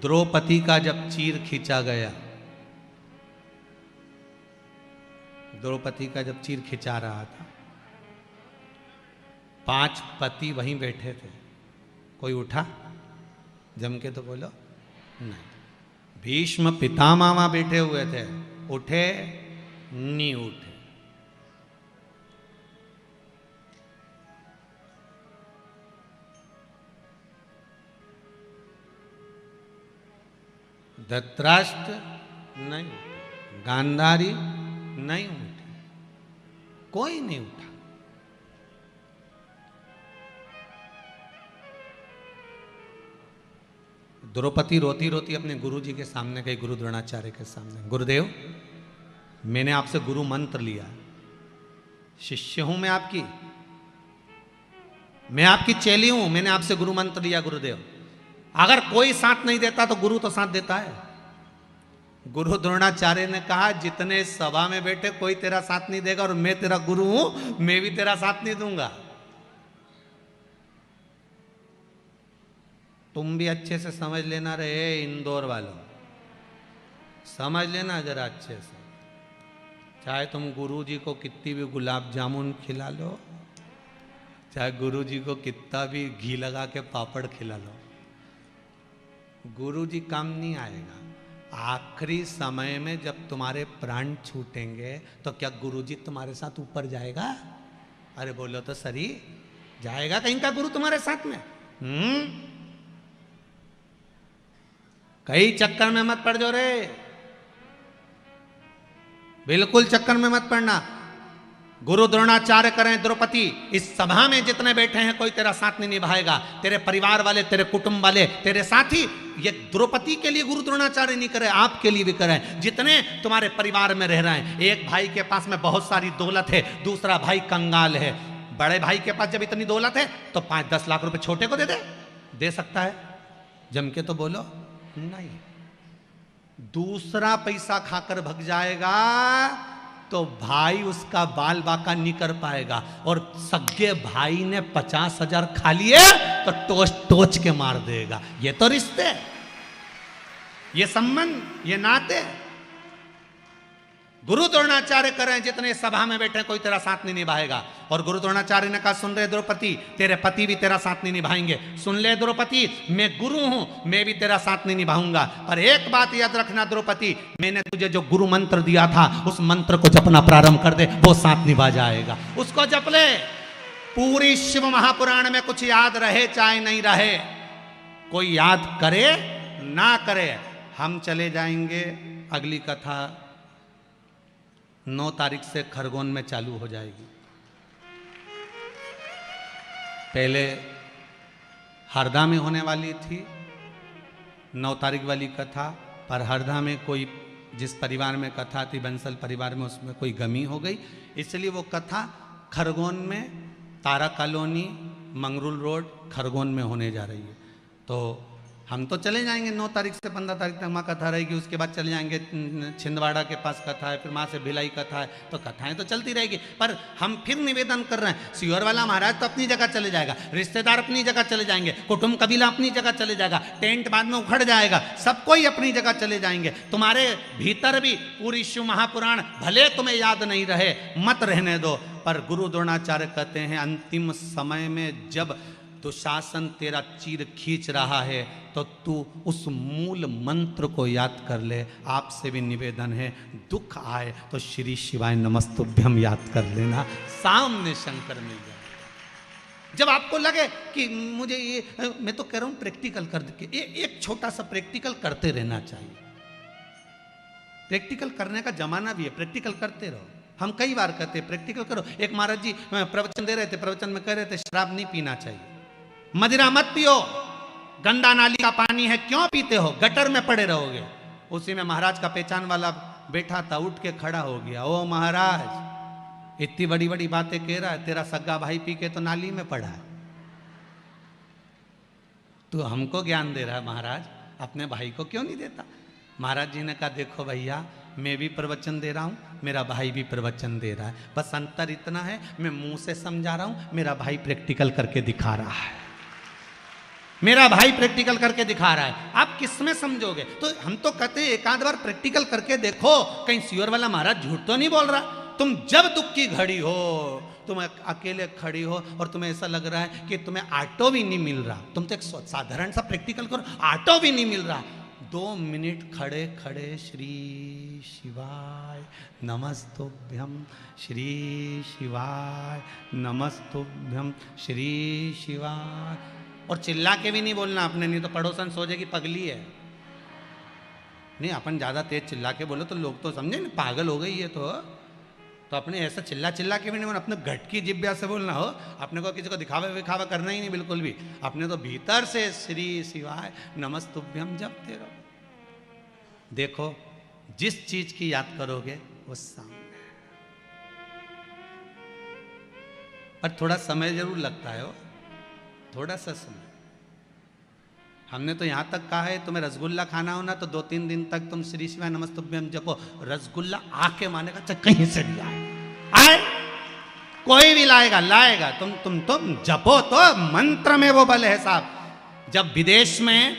द्रौपदी का जब चीर खींचा गया, द्रौपदी का जब चीर खिंचा रहा था, 5 पति वहीं बैठे थे। कोई उठा जम के तो बोलो नहीं। भीष्म पितामह वहां बैठे हुए थे, उठे नहीं उठे। धृतराष्ट्र नहीं उठे, गांधारी नहीं उठे, कोई नहीं उठा। द्रौपदी रोती रोती अपने गुरुजी के सामने गई, गुरु द्रोणाचार्य के सामने। गुरुदेव, मैंने आपसे गुरु मंत्र लिया, शिष्य हूं मैं आपकी, मैं आपकी चेली हूं, मैंने आपसे गुरु मंत्र लिया गुरुदेव। अगर कोई साथ नहीं देता तो गुरु तो साथ देता है। गुरु द्रोणाचार्य ने कहा, जितने सभा में बैठे कोई तेरा साथ नहीं देगा, और मैं तेरा गुरु हूं, मैं भी तेरा साथ नहीं दूंगा। तुम भी अच्छे से समझ लेना रहे इंदौर वालों, समझ लेना जरा अच्छे से। चाहे तुम गुरु जी को कितनी भी गुलाब जामुन खिला लो, चाहे गुरु जी को कितना भी घी लगा के पापड़ खिला लो, गुरु जी काम नहीं आएगा। आखिरी समय में जब तुम्हारे प्राण छूटेंगे तो क्या गुरु जी तुम्हारे साथ ऊपर जाएगा? अरे बोलो तो सही, जाएगा कहीं का गुरु तुम्हारे साथ में? कई चक्कर में मत पड़ जाओ रे, बिल्कुल चक्कर में मत पड़ना। गुरु द्रोणाचार्य करें द्रौपदी, इस सभा में जितने बैठे हैं कोई तेरा साथ नहीं निभाएगा। तेरे परिवार वाले, तेरे कुटुंब वाले, तेरे साथी, ये द्रौपदी के लिए गुरु द्रोणाचार्य नहीं करे, आपके लिए भी करें। जितने तुम्हारे परिवार में रह रहे हैं, एक भाई के पास में बहुत सारी दौलत है, दूसरा भाई कंगाल है। बड़े भाई के पास जब इतनी दौलत है तो 5-10 लाख रुपए छोटे को दे सकता है? जम के तो बोलो नहीं। दूसरा पैसा खाकर भग जाएगा तो भाई उसका बाल बाका नहीं कर पाएगा, और सगे भाई ने 50,000 खा लिए तो टोच के मार देगा। ये तो रिश्ते, ये संबंध, ये नाते। गुरु द्रोणाचार्य करें जितने सभा में बैठे कोई तेरा साथ नहीं निभाएगा। और गुरु द्रोणाचार्य ने कहा, सुन रहे द्रौपदी, तेरे पति भी तेरा साथ नहीं निभाएंगे। सुन ले द्रौपदी, मैं गुरु हूं, मैं भी तेरा साथ नहीं निभाऊंगा। पर एक बात याद रखना द्रौपदी, मैंने तुझे जो गुरु मंत्र दिया था उस मंत्र को जपना प्रारंभ कर दे, वो साथ निभा जाएगा। उसको जप ले। पूरी शिव महापुराण में कुछ याद रहे चाहे नहीं रहे, कोई याद करे ना करे, हम चले जाएंगे। अगली कथा 9 तारीख से खरगोन में चालू हो जाएगी। पहले हरदा में होने वाली थी 9 तारीख वाली कथा, पर हरदा में कोई, जिस परिवार में कथा थी, बंसल परिवार में, उसमें कोई गमी हो गई, इसलिए वो कथा खरगोन में, तारा कॉलोनी, मंगरूल रोड, खरगोन में होने जा रही है। तो हम तो चले जाएंगे 9 तारीख से 15 तारीख तक वहाँ कथा रहेगी। उसके बाद चले जाएंगे छिंदवाड़ा के पास कथा है, फिर वहाँ से भिलाई कथा है, तो कथाएं तो चलती रहेगी। पर हम फिर निवेदन कर रहे हैं, सियोर वाला महाराज तो अपनी जगह चले जाएगा, रिश्तेदार अपनी जगह चले जाएंगे, कुटुंब कबीला अपनी जगह चले जाएगा, टेंट बाद में उखड़ जाएगा, सब कोई अपनी जगह चले जाएंगे। तुम्हारे भीतर भी पूरी शिव महापुराण भले तुम्हें याद नहीं रहे, मत रहने दो। पर गुरु द्रोणाचार्य कहते हैं, अंतिम समय में जब दुशासन तेरा चीर खींच रहा है तो तू उस मूल मंत्र को याद कर ले। आपसे भी निवेदन है, दुख आए तो श्री शिवाय नमस्तुभ्यम याद कर लेना, सामने शंकर मिल जाए। जब आपको लगे कि मुझे ये, मैं तो कह रहा हूं प्रैक्टिकल कर के, एक छोटा सा प्रैक्टिकल करते रहना चाहिए। प्रैक्टिकल करने का जमाना भी है, प्रैक्टिकल करते रहो। हम कई बार कहते हैं प्रैक्टिकल करो। एक महाराज जी प्रवचन दे रहे थे, प्रवचन में कह रहे थे शराब नहीं पीना चाहिए, मदिरा मत पियो, गंदा नाली का पानी है, क्यों पीते हो, गटर में पड़े रहोगे। उसी में महाराज का पहचान वाला बैठा था, उठ के खड़ा हो गया, ओ महाराज इतनी बड़ी बड़ी बातें कह रहा है, तेरा सगा भाई पी के तो नाली में पड़ा है, तो हमको ज्ञान दे रहा है महाराज, अपने भाई को क्यों नहीं देता। महाराज जी ने कहा, देखो भैया, मैं भी प्रवचन दे रहा हूँ, मेरा भाई भी प्रवचन दे रहा है, बस अंतर इतना है, मैं मुंह से समझा रहा हूँ, मेरा भाई प्रैक्टिकल करके दिखा रहा है। मेरा भाई प्रैक्टिकल करके दिखा रहा है, आप किस में समझोगे? तो हम तो कहते हैं एक आध बार प्रैक्टिकल करके देखो, कहीं सियोर वाला महाराज झूठ तो नहीं बोल रहा। तुम जब दुख की घड़ी हो, तुम अकेले खड़ी हो और तुम्हें ऐसा लग रहा है कि तुम्हें ऑटो भी नहीं मिल रहा, तुम तो एक साधारण सा प्रैक्टिकल करो, ऑटो भी नहीं मिल रहा, 2 मिनट खड़े खड़े श्री शिवाय नमस्तुभ्यम, श्री शिवाय नमस्तुभ्यम, श्री शिवाय, और चिल्ला के भी नहीं बोलना आपने, नहीं तो पड़ोसन सोचेगी पगली है। नहीं, अपन ज़्यादा तेज चिल्ला के बोलो तो लोग तो समझे ना पागल हो गई है। तो अपने ऐसा चिल्ला चिल्ला के भी नहीं बोलना, अपने घट की जिब्या से बोलना हो। अपने को किसी को दिखावा विखावा करना ही नहीं बिल्कुल भी, अपने तो भीतर से श्री शिवाय नमस्तुभ्यम जपते रहो। देखो जिस चीज की याद करोगे वो सामने, पर थोड़ा समय जरूर लगता है, वो थोड़ा सा समय। हमने तो यहां तक कहा है तुम्हें रसगुल्ला खाना हो ना तो 2-3 दिन तक तुम श्री शिवाय नमस्तुभ्यम जपो, रसगुल्ला आके मानेगा चाहे कहीं से भी आए, कोई भी लाएगा, तुम जपो तो मंत्र में वो बल है साहब। जब विदेश में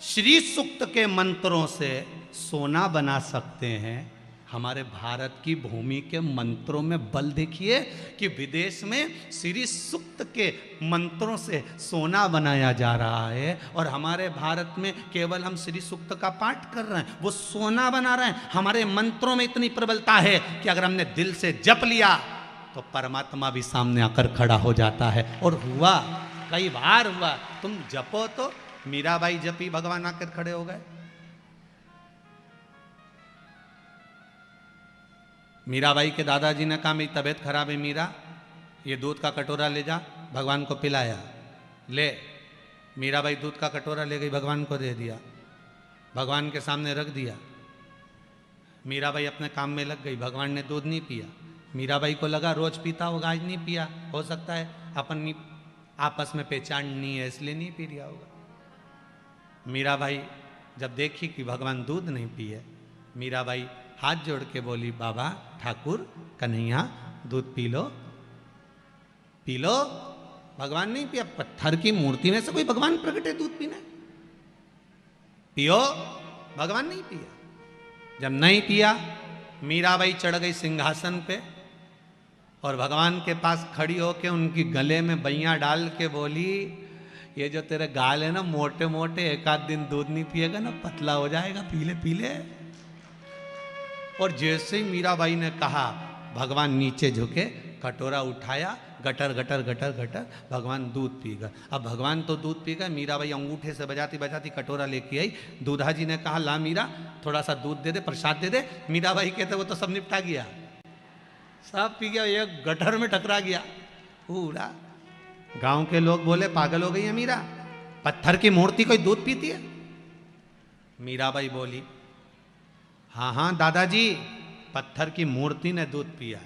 श्री सूक्त के मंत्रों से सोना बना सकते हैं, हमारे भारत की भूमि के मंत्रों में बल देखिए कि विदेश में श्री सूक्त के मंत्रों से सोना बनाया जा रहा है, और हमारे भारत में केवल हम श्री सूक्त का पाठ कर रहे हैं, वो सोना बना रहे हैं। हमारे मंत्रों में इतनी प्रबलता है कि अगर हमने दिल से जप लिया तो परमात्मा भी सामने आकर खड़ा हो जाता है, और हुआ, कई बार हुआ। तुम जपो तो मीराबाई जपी, भगवान आकर खड़े हो गए। मीराबाई के दादाजी ने कहा मेरी तबीयत खराब है मीरा, ये दूध का कटोरा ले जा, भगवान को पिलाया। ले, मीराबाई दूध का कटोरा ले गई, भगवान को दे दिया, भगवान के सामने रख दिया। मीराबाई अपने काम में लग गई, भगवान ने दूध नहीं पिया। मीराबाई को लगा रोज पीता होगा, आज नहीं पिया, हो सकता है अपन आपस में पहचान नहीं है इसलिए नहीं पी लिया होगा। मीराबाई जब देखी कि भगवान दूध नहीं पिए, मीराबाई हाथ जोड़ के बोली बाबा ठाकुर कन्हैया दूध पी लो, पी लो। भगवान नहीं पिया, पत्थर की मूर्ति में से कोई भगवान प्रकट है दूध पीना, पियो। भगवान नहीं पिया। जब नहीं पिया, मीराबाई चढ़ गई सिंहासन पे और भगवान के पास खड़ी होके उनकी गले में बैया डाल के बोली ये जो तेरे गाल है ना मोटे मोटे, एक आध दिन दूध नहीं पिएगा ना पतला हो जाएगा, पीले पीले। और जैसे ही मीराबाई ने कहा, भगवान नीचे झुके, कटोरा उठाया, गटर गटर गटर गटर, भगवान दूध पी गए। अब भगवान तो दूध पी गए, मीराबाई अंगूठे से बजाती बजाती कटोरा लेके आई। दूधा जी ने कहा ला मीरा थोड़ा सा दूध दे दे, प्रसाद दे दे। मीराबाई कहते वो तो सब निपटा गया, सब पी गया, एक गटर में टकरा गया पूरा। गांव के लोग बोले पागल हो गई है मीरा, पत्थर की मूर्ति कोई दूध पीती है? मीराबाई बोली हाँ हाँ दादाजी, पत्थर की मूर्ति ने दूध पिया।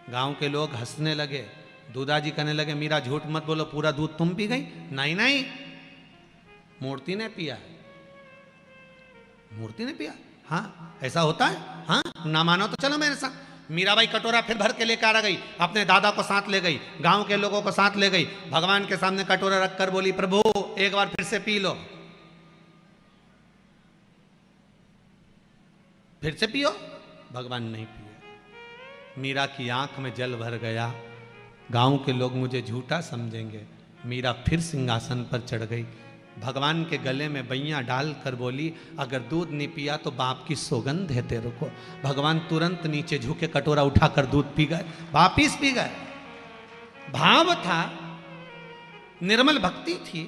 गांव के लोग हंसने लगे। दूधा जी कहने लगे मीरा झूठ मत बोलो, पूरा दूध तुम पी गई? नहीं नहीं, मूर्ति ने पिया, मूर्ति ने पिया। हाँ ऐसा होता है? हाँ ना मानो तो चलो मेरे साथ। मीराबाई कटोरा फिर भर के लेकर आ गई, अपने दादा को साथ ले गई, गांव के लोगों को साथ ले गई, भगवान के सामने कटोरा रखकर बोली प्रभु एक बार फिर से पी लो, फिर से पियो। भगवान नहीं पिया। मीरा की आंख में जल भर गया। गांव के लोग मुझे झूठा समझेंगे। मीरा फिर सिंहासन पर चढ़ गई, भगवान के गले में बैया डाल कर बोली अगर दूध नहीं पिया तो बाप की सौगंध है तेरे को। भगवान तुरंत नीचे झुके, कटोरा उठाकर दूध पी गए, वापिस पी गए। भाव था, निर्मल भक्ति थी,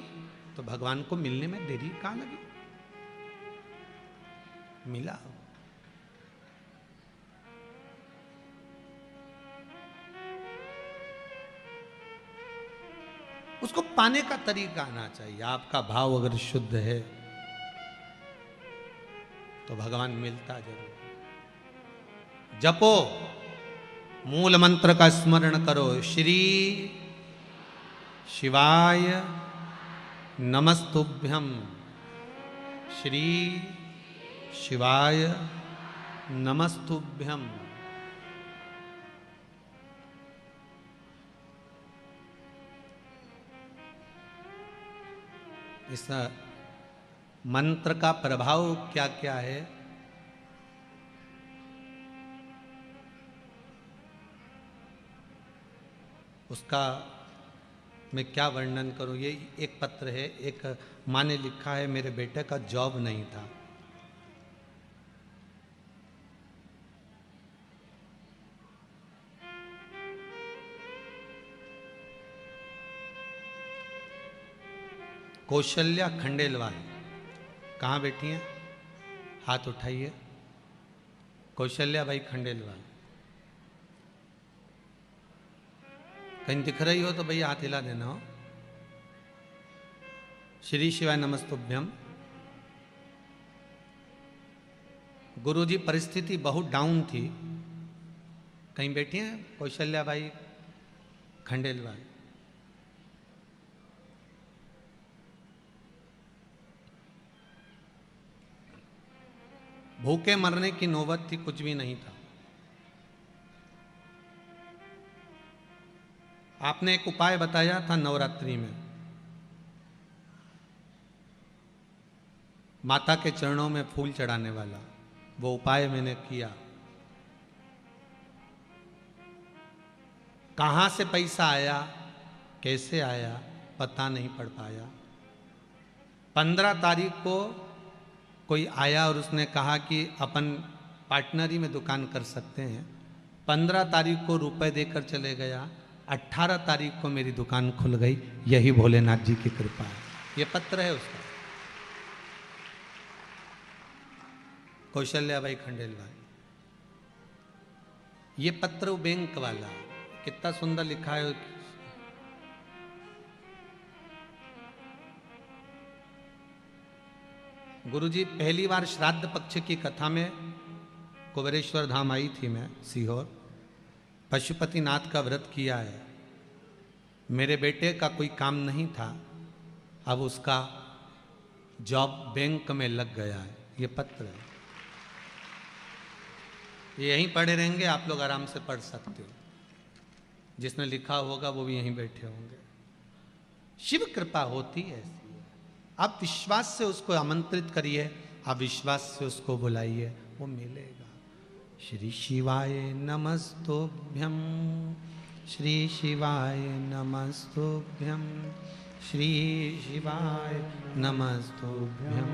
तो भगवान को मिलने में देरी कहां लगी? मिला। उसको पाने का तरीका आना चाहिए। आपका भाव अगर शुद्ध है तो भगवान मिलता जरूर। जपो, मूल मंत्र का स्मरण करो, श्री शिवाय नमस्तुभ्यम, श्री शिवाय नमस्तुभ्यम। इस मंत्र का प्रभाव क्या क्या है, उसका मैं क्या वर्णन करूं। ये एक पत्र है, एक माँ ने लिखा है, मेरे बेटे का जॉब नहीं था। कौशल्या खंडेलवाल कहाँ बैठी हैं? हाथ उठाइए। कौशल्या भाई खंडेलवाल कहीं दिख रही हो तो भैया हाथ हिला देना हो। श्री शिवाय नमस्तुभ्यम। गुरुजी परिस्थिति बहुत डाउन थी। कहीं बैठी हैं कौशल्या भाई खंडेलवाल? भूखे मरने की नौबत थी, कुछ भी नहीं था। आपने एक उपाय बताया था नवरात्रि में, माता के चरणों में फूल चढ़ाने वाला, वो उपाय मैंने किया। कहां से पैसा आया, कैसे आया, पता नहीं पड़ पाया। 15 तारीख को कोई आया और उसने कहा कि अपन पार्टनरी में दुकान कर सकते हैं। 15 तारीख को रुपए देकर चले गया। 18 तारीख को मेरी दुकान खुल गई। यही भोलेनाथ जी की कृपा है। ये पत्र है उसका, कौशल्या भाई खंडेलवाल। ये पत्र बैंक वाला, कितना सुंदर लिखा है। गुरुजी पहली बार श्राद्ध पक्ष की कथा में कुबेरेश्वर धाम आई थी मैं, सीहोर। पशुपतिनाथ का व्रत किया है। मेरे बेटे का कोई काम नहीं था, अब उसका जॉब बैंक में लग गया है। ये पत्र है, ये यहीं पढ़े रहेंगे, आप लोग आराम से पढ़ सकते हो। जिसने लिखा होगा वो भी यहीं बैठे होंगे। शिव कृपा होती है ऐसी। आप विश्वास से उसको आमंत्रित करिए, आप विश्वास से उसको बुलाइए, वो मिलेगा। श्री शिवाय नमस्तुभ्यं, श्री शिवाय नमस्तुभ्यं, श्री शिवाय नमस्तुभ्यं,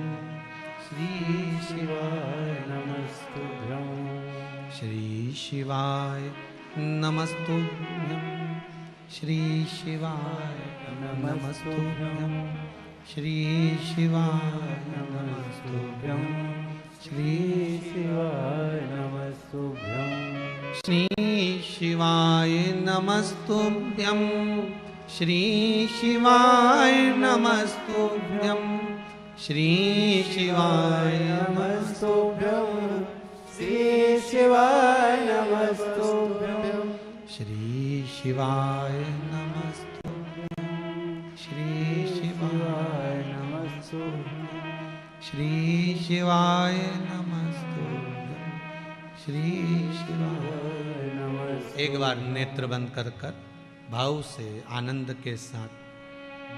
श्री शिवाय नमस्तुभ्यं, श्री शिवाय नमस्तुभ्यं, श्री शिवाय नमस्तुभ्यं, श्री शिवाय नमस्तुभ्यं, श्री शिवाय नमस्तुभ्यं, श्री शिवाय नमस्तुभ्यं, श्री शिवाय नमस्तुभ्यं, श्री शिवाय नमस्तुभ्यं, श्री शिवाय नमस्तुभ्यं, श्री शिवाय नमस्तुभ्यं, श्री शिवाय नमस्तुभ्यं, श्री शिवाय नमस्तुभ्यं, श्री शिवाय नमस्तुभ्यं। एक बार नेत्र बंद कर कर भाव से आनंद के साथ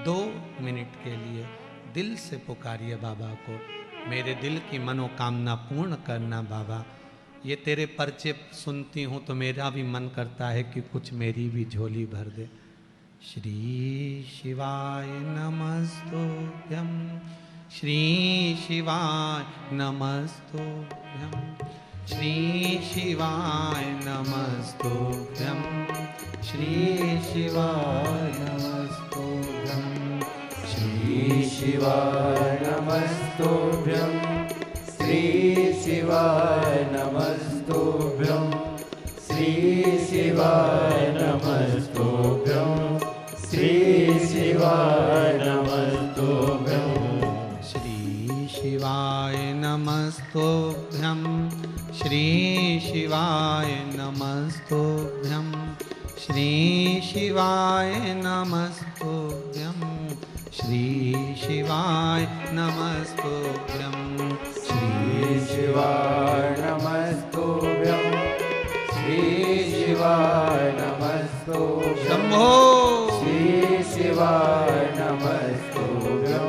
2 मिनट के लिए दिल से पुकारिए बाबा को। मेरे दिल की मनोकामना पूर्ण करना बाबा। ये तेरे पर्चे सुनती हूँ तो मेरा भी मन करता है कि कुछ मेरी भी झोली भर दे। श्री शिवाय नमस्तुभ्यं, श्री शिवाय नमस्तुभ्यं, श्री शिवाय नमस्तुभ्यं, श्री शिवाय नमस्तुभ्यं, श्री शिवाय नमस्तुभ्यं, श्री शिवाय नमस्तुभ्यं, श्री शिवाय नमस्तुभ्यं, श्री शिवाय नमस्तुभ्यं, श्री शिवाय नमस्तुभ्यं, श्री शिवाय नमस्तुभ्यं, श्री शिवाय नमस्तुभ्यं, श्री शिवाय नमस्तुभ्यं, श्री शिवाय नमस्तुभ्यं, श्री शिवाय नमस्तुभ्यं, शंभो श्री शिवाय नमस्तुभ्यं,